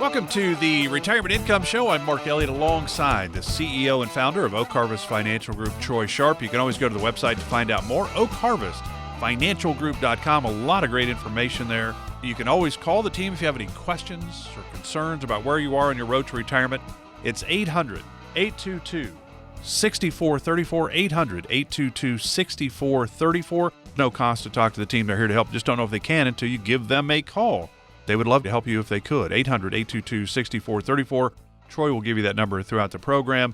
Welcome to the Retirement Income Show. I'm Mark Elliot alongside the CEO and founder of Oak Harvest Financial Group, Troy Sharpe. You can always go to the website to find out more, oakharvestfinancialgroup.com. A lot of great information there. You can always call the team if you have any questions or concerns about where you are on your road to retirement. It's 800-822-6434, 800-822-6434. No cost to talk to the team. They're here to help. Just don't know if they can until you give them a call. They would love to help you if they could. 800-822-6434. Troy will give you that number throughout the program.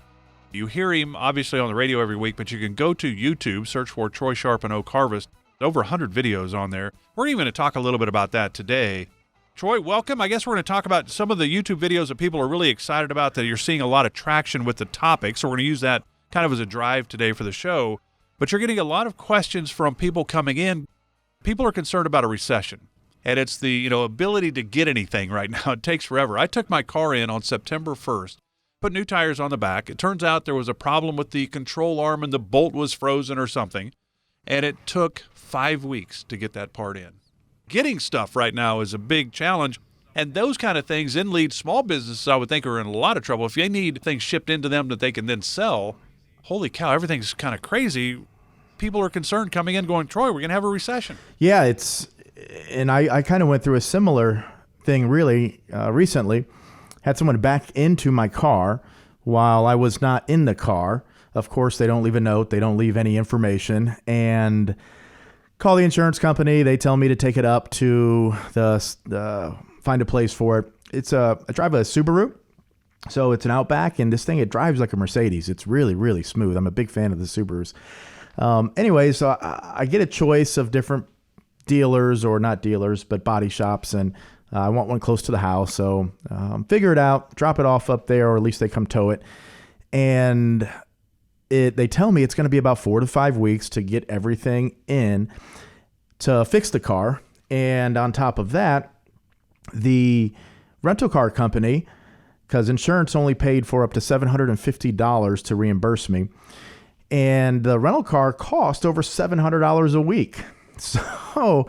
You hear him, obviously, on the radio every week, but you can go to YouTube, search for Troy Sharpe and Oak Harvest. Over 100 videos on there. We're even going to talk a little bit about that today. Troy, welcome. I guess we're going to talk about some of the YouTube videos that people are really excited about, that you're seeing a lot of traction with the topic. So we're going to use that kind of as a drive today for the show. But you're getting a lot of questions from people coming in. People are concerned about a recession. And it's the ability to get anything right now. It takes forever. I took my car in on September 1st, put new tires on the back. It turns out there was a problem with the control arm and the bolt was frozen or something. And it took 5 weeks to get that part in. Getting stuff right now is a big challenge. And those kind of things then lead small businesses, I would think, are in a lot of trouble. If they need things shipped into them that they can then sell, holy cow, everything's kind of crazy. People are concerned coming in going, Troy, we're going to have a recession. Yeah, and I kind of went through a similar thing really recently. Had someone back into my car while I was not in the car. Of course, they don't leave a note. They don't leave any information. And call the insurance company. They tell me to take it up to find a place for it. I drive a Subaru. So it's an Outback, and this thing, it drives like a Mercedes. It's really, really smooth. I'm a big fan of the Subarus. Anyway, so I get a choice of different dealers, or not dealers, but body shops, and I want one close to the house. So figure it out, drop it off up there, or at least they come tow it. And they tell me it's going to be about 4 to 5 weeks to get everything in to fix the car. And on top of that, the rental car company, because insurance only paid for up to $750 to reimburse me, and the rental car cost over $700 a week. So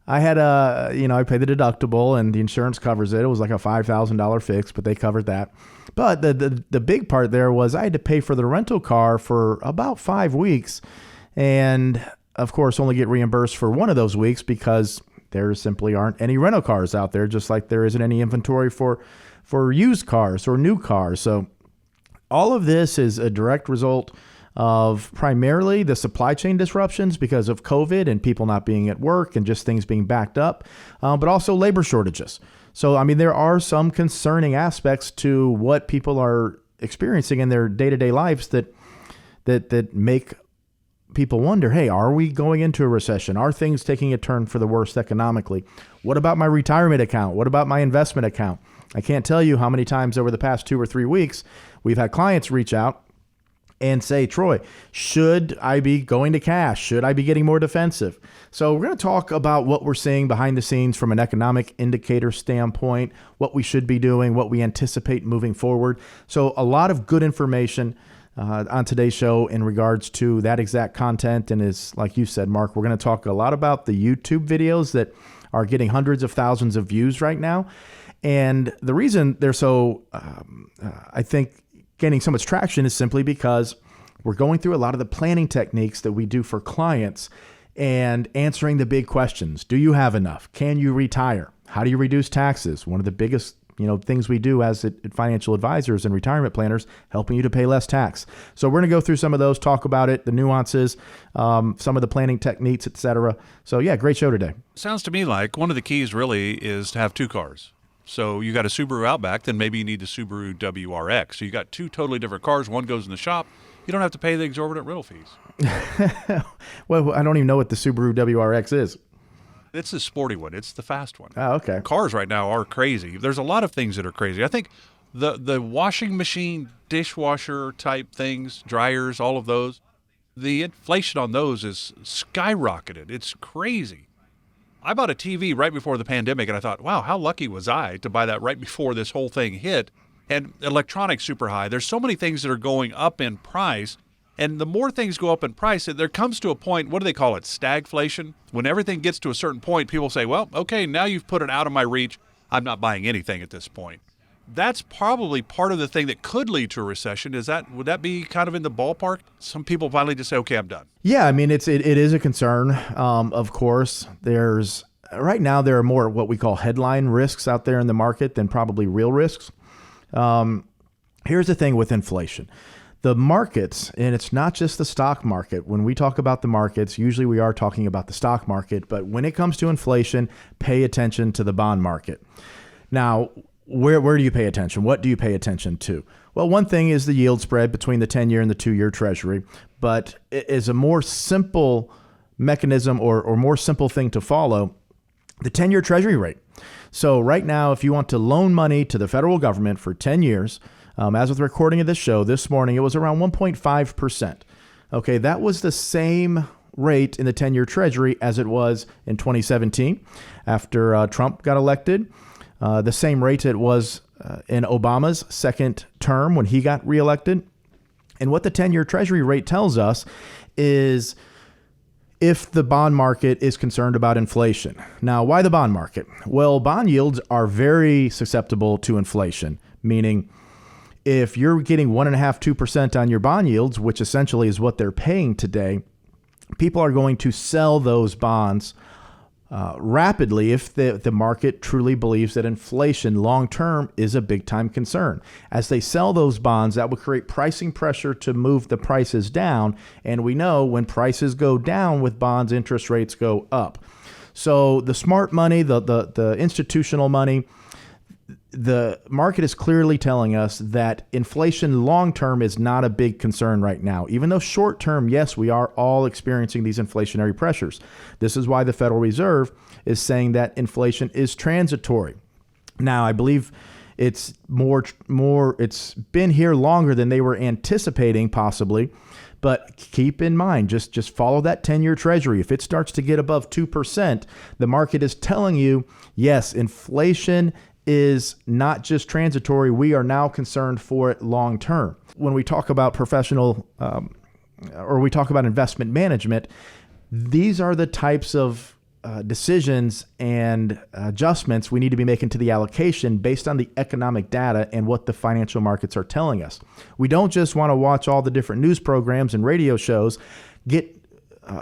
I had I paid the deductible and the insurance covers it. It was like a $5,000 fix, but they covered that. But the big part there was I had to pay for the rental car for about 5 weeks, and of course only get reimbursed for one of those weeks because there simply aren't any rental cars out there, just like there isn't any inventory for used cars or new cars. So all of this is a direct result of primarily the supply chain disruptions because of COVID and people not being at work and just things being backed up, but also labor shortages. So, there are some concerning aspects to what people are experiencing in their day-to-day lives that make people wonder, hey, are we going into a recession? Are things taking a turn for the worst economically? What about my retirement account? What about my investment account? I can't tell you how many times over the past 2 or 3 weeks we've had clients reach out and say, Troy, should I be going to cash? Should I be getting more defensive? So we're going to talk about what we're seeing behind the scenes from an economic indicator standpoint, what we should be doing, what we anticipate moving forward. So a lot of good information on today's show in regards to that exact content. And is, like you said, Mark, we're going to talk a lot about the YouTube videos that are getting hundreds of thousands of views right now. And the reason they're so, I think, gaining so much traction is simply because we're going through a lot of the planning techniques that we do for clients and answering the big questions. Do you have enough? Can you retire? How do you reduce taxes? One of the biggest things we do as financial advisors and retirement planners, helping you to pay less tax. So we're going to go through some of those, talk about it, the nuances, some of the planning techniques, etc. So yeah, great show today. Sounds to me like one of the keys really is to have 2 cars. So you got a Subaru Outback, then maybe you need the Subaru WRX. So you got 2 totally different cars. One goes in the shop. You don't have to pay the exorbitant rental fees. Well, I don't even know what the Subaru WRX is. It's the sporty one. It's the fast one. Oh, okay. Cars right now are crazy. There's a lot of things that are crazy. I think the washing machine, dishwasher type things, dryers, all of those, the inflation on those is skyrocketed. It's crazy. I bought a TV right before the pandemic, and I thought, wow, how lucky was I to buy that right before this whole thing hit? And electronics super high. There's so many things that are going up in price, and the more things go up in price, there comes to a point, what do they call it, stagflation? When everything gets to a certain point, people say, well, okay, now you've put it out of my reach. I'm not buying anything at this point. that's probably part of the thing that could lead to a recession. Would that be kind of in the ballpark? Some people finally just say, okay, I'm done. Yeah, I mean, it is a concern. Of course, right now there are more what we call headline risks out there in the market than probably real risks. Here's the thing with inflation. The markets, and it's not just the stock market. When we talk about the markets, usually we are talking about the stock market, but when it comes to inflation, pay attention to the bond market. Now, where do you pay attention? What do you pay attention to? Well, one thing is the yield spread between the 10-year and the 2-year Treasury, but it is a more simple mechanism or more simple thing to follow, the 10-year Treasury rate. So right now, if you want to loan money to the federal government for 10 years, as with the recording of this show this morning, it was around 1.5%. Okay, that was the same rate in the 10-year Treasury as it was in 2017 after Trump got elected. The same rate it was in Obama's second term when he got reelected. And what the 10-year Treasury rate tells us is if the bond market is concerned about inflation. Now, why the bond market? Well, bond yields are very susceptible to inflation, meaning if you're getting 1.5–2% on your bond yields, which essentially is what they're paying today, people are going to sell those bonds rapidly if the market truly believes that inflation long-term is a big-time concern. As they sell those bonds, that will create pricing pressure to move the prices down. And we know when prices go down with bonds, interest rates go up. So the smart money, the institutional money, the market is clearly telling us that inflation long-term is not a big concern right now. Even though short-term, yes, we are all experiencing these inflationary pressures. This is why the Federal Reserve is saying that inflation is transitory. Now, I believe it's it's been here longer than they were anticipating possibly. But keep in mind, just follow that 10-year Treasury. If it starts to get above 2%, the market is telling you, yes, inflation is not just transitory. We are now concerned for it long term. When we talk about professional or we talk about investment management, these are the types of decisions and adjustments we need to be making to the allocation based on the economic data and what the financial markets are telling us. We don't just want to watch all the different news programs and radio shows, get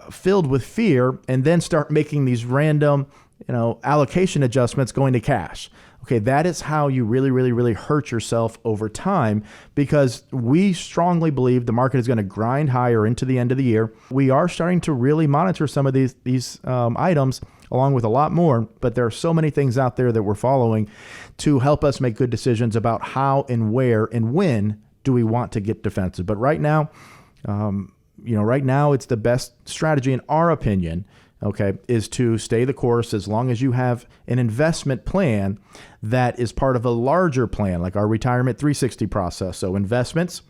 filled with fear, and then start making these random allocation adjustments going to cash. Okay, that is how you really hurt yourself over time, because we strongly believe the market is going to grind higher into the end of the year. We are starting to really monitor some of these items along with a lot more, but there are so many things out there that we're following to help us make good decisions about how and where and when do we want to get defensive. But right now, it's the best strategy in our opinion, okay, is to stay the course as long as you have an investment plan that is part of a larger plan, like our Retirement 360 process. So investments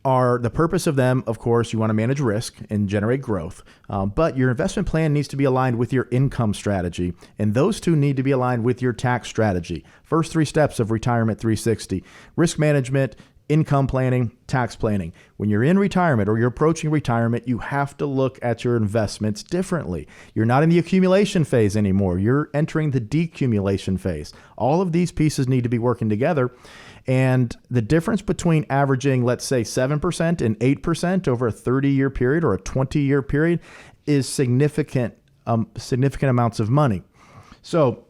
are the purpose of them. Of course, you want to manage risk and generate growth, but your investment plan needs to be aligned with your income strategy, and those two need to be aligned with your tax strategy. First 3 steps of Retirement 360: risk management, income planning, tax planning. When you're in retirement or you're approaching retirement, you have to look at your investments differently. You're not in the accumulation phase anymore. You're entering the decumulation phase. All of these pieces need to be working together. And the difference between averaging, let's say, 7% and 8% over a 30-year period or a 20-year period is significant amounts of money. So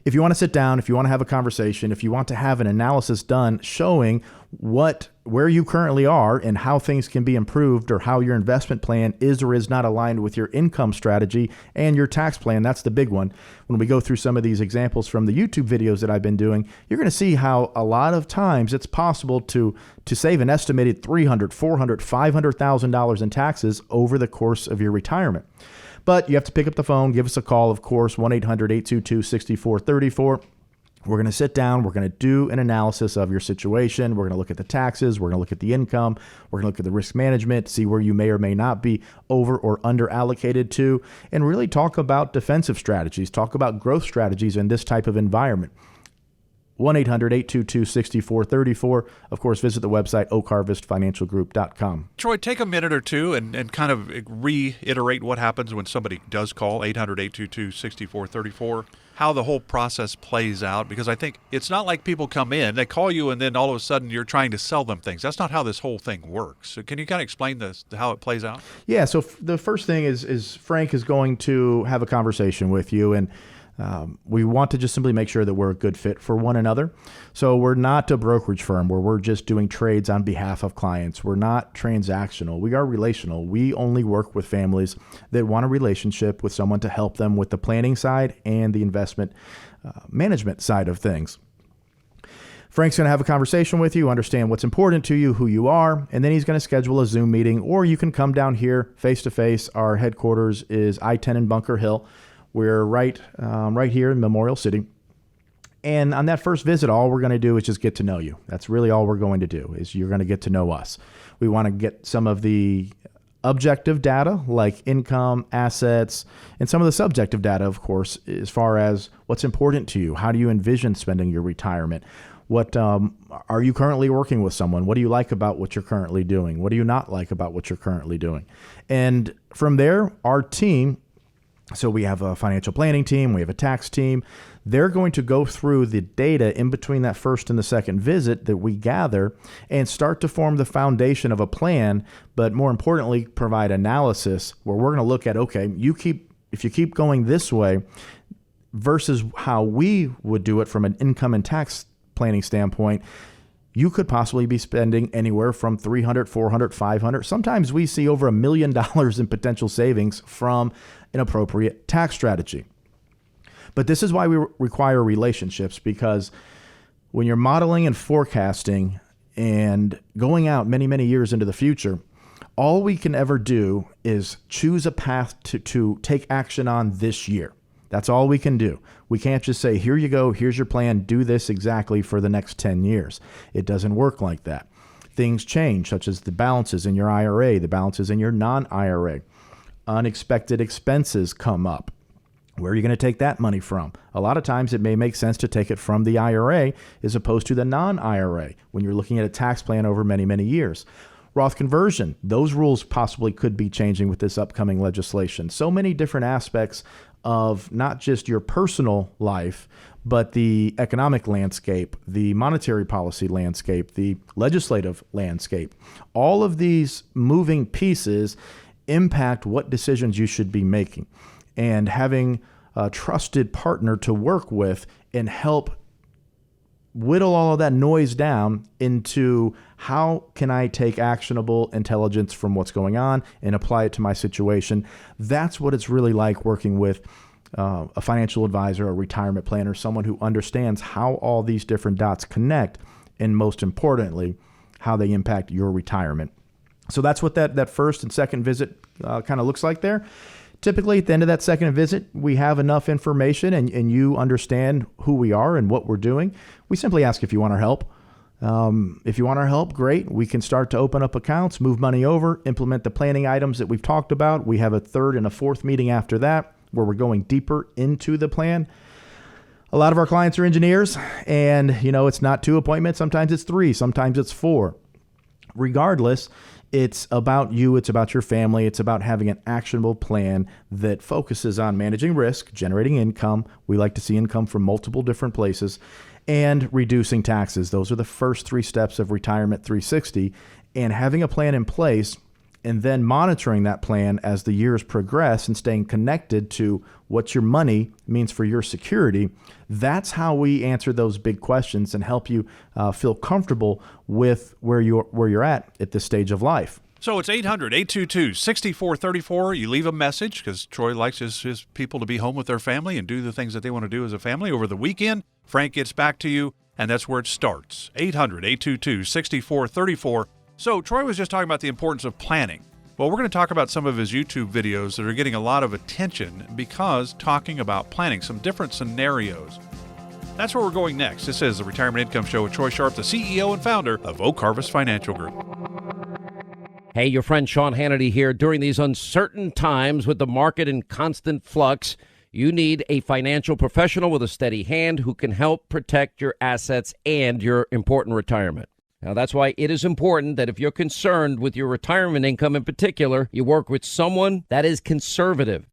if you want to sit down, if you want to have a conversation, if you want to have an analysis done showing where you currently are and how things can be improved, or how your investment plan is or is not aligned with your income strategy and your tax plan, that's the big one. When we go through some of these examples from the YouTube videos that I've been doing, you're going to see how a lot of times it's possible to save an estimated $300,000, $400,000, $500,000 in taxes over the course of your retirement. But you have to pick up the phone, give us a call, of course, 1-800-822-6434. We're going to sit down. We're going to do an analysis of your situation. We're going to look at the taxes. We're going to look at the income. We're going to look at the risk management, see where you may or may not be over or under allocated to, and really talk about defensive strategies, talk about growth strategies in this type of environment. 1-800-822-6434. Of course, visit the website, oakharvestfinancialgroup.com. Troy, take a minute or two and kind of reiterate what happens when somebody does call 800-822-6434. how the whole process plays out? Because I think it's not like people come in, they call you, and then all of a sudden you're trying to sell them things. That's not how this whole thing works. So can you kind of explain this, how it plays out? Yeah, so the first thing is Frank is going to have a conversation with you, and we want to just simply make sure that we're a good fit for one another. So we're not a brokerage firm where we're just doing trades on behalf of clients. We're not transactional. We are relational. We only work with families that want a relationship with someone to help them with the planning side and the investment management side of things. Frank's going to have a conversation with you, understand what's important to you, who you are, and then he's going to schedule a Zoom meeting, or you can come down here face-to-face. Our headquarters is I-10 in Bunker Hill. We're right here in Memorial City. And on that first visit, all we're going to do is just get to know you. That's really all we're going to do, is you're going to get to know us. We want to get some of the objective data like income, assets, and some of the subjective data, of course, as far as what's important to you. How do you envision spending your retirement? What are you currently working with someone? What do you like about what you're currently doing? What do you not like about what you're currently doing? And from there, our team, so we have a financial planning team, we have a tax team. They're going to go through the data in between that first and the second visit that we gather and start to form the foundation of a plan, but more importantly, provide analysis where we're going to look at, okay, if you keep going this way versus how we would do it from an income and tax planning standpoint, you could possibly be spending anywhere from $300, $400, $500. Sometimes we see over $1 million in potential savings from an appropriate tax strategy. But this is why we require relationships, because when you're modeling and forecasting and going out many, many years into the future, all we can ever do is choose a path to take action on this year. That's all we can do. We can't just say, here you go, here's your plan, do this exactly for the next 10 years. It doesn't work like that. Things change, such as the balances in your IRA, the balances in your non-IRA. Unexpected expenses come up. Where are you going to take that money from? A lot of times it may make sense to take it from the IRA as opposed to the non-IRA when you're looking at a tax plan over many, many years. Roth conversion, those rules possibly could be changing with this upcoming legislation. So many different aspects of not just your personal life, but the economic landscape, the monetary policy landscape, the legislative landscape. All of these moving pieces impact what decisions you should be making. And having a trusted partner to work with and help whittle all of that noise down into how can I take actionable intelligence from what's going on and apply it to my situation. That's what it's really like working with a financial advisor, a retirement planner, someone who understands how all these different dots connect, and most importantly, how they impact your retirement. So that's what that first and second visit kind of looks like there. Typically, at the end of that second visit, we have enough information and you understand who we are and what we're doing. We simply ask if you want our help. If you want our help, great. We can start to open up accounts, move money over, implement the planning items that we've talked about. We have a third and a fourth meeting after that where we're going deeper into the plan. A lot of our clients are engineers, and it's not 2 appointments. Sometimes it's 3, sometimes it's 4. Regardless, it's about you, it's about your family, it's about having an actionable plan that focuses on managing risk, generating income. We like to see income from multiple different places, and reducing taxes. Those are the first 3 steps of Retirement 360, and having a plan in place and then monitoring that plan as the years progress and staying connected to what your money means for your security. That's how we answer those big questions and help you feel comfortable with where you're at this stage of life. So it's 800-822-6434. You leave a message because Troy likes his people to be home with their family and do the things that they want to do as a family over the weekend. Frank gets back to you, and that's where it starts. 800-822-6434. So Troy was just talking about the importance of planning. Well, we're going to talk about some of his YouTube videos that are getting a lot of attention because talking about planning, some different scenarios. That's where we're going next. This is the Retirement Income Show with Troy Sharpe, the CEO and founder of Oak Harvest Financial Group. Hey, your friend Sean Hannity here. During these uncertain times with the market in constant flux, you need a financial professional with a steady hand who can help protect your assets and your important retirement. Now, that's why it is important that if you're concerned with your retirement income in particular, you work with someone that is conservative.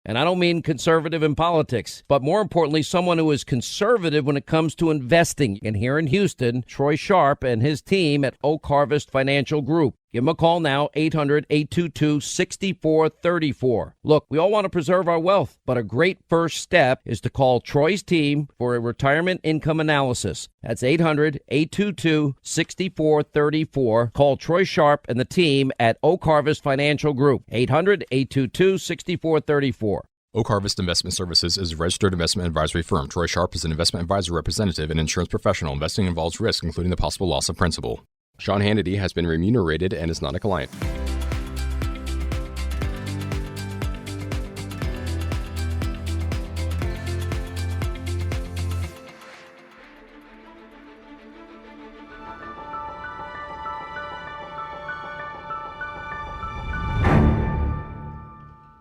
And I don't mean conservative in politics, but more importantly, someone who is conservative when it comes to investing. And here in Houston, Troy Sharpe and his team at Oak Harvest Financial Group. Give them a call now, 800-822-6434. Look, we all want to preserve our wealth, but a great first step is to call Troy's team for a retirement income analysis. That's 800-822-6434. Call Troy Sharpe and the team at Oak Harvest Financial Group, 800-822-6434. Oak Harvest Investment Services is a registered investment advisory firm. Troy Sharpe is an investment advisor representative and insurance professional. Investing involves risk, including the possible loss of principal. Sean Hannity has been remunerated and is not a client.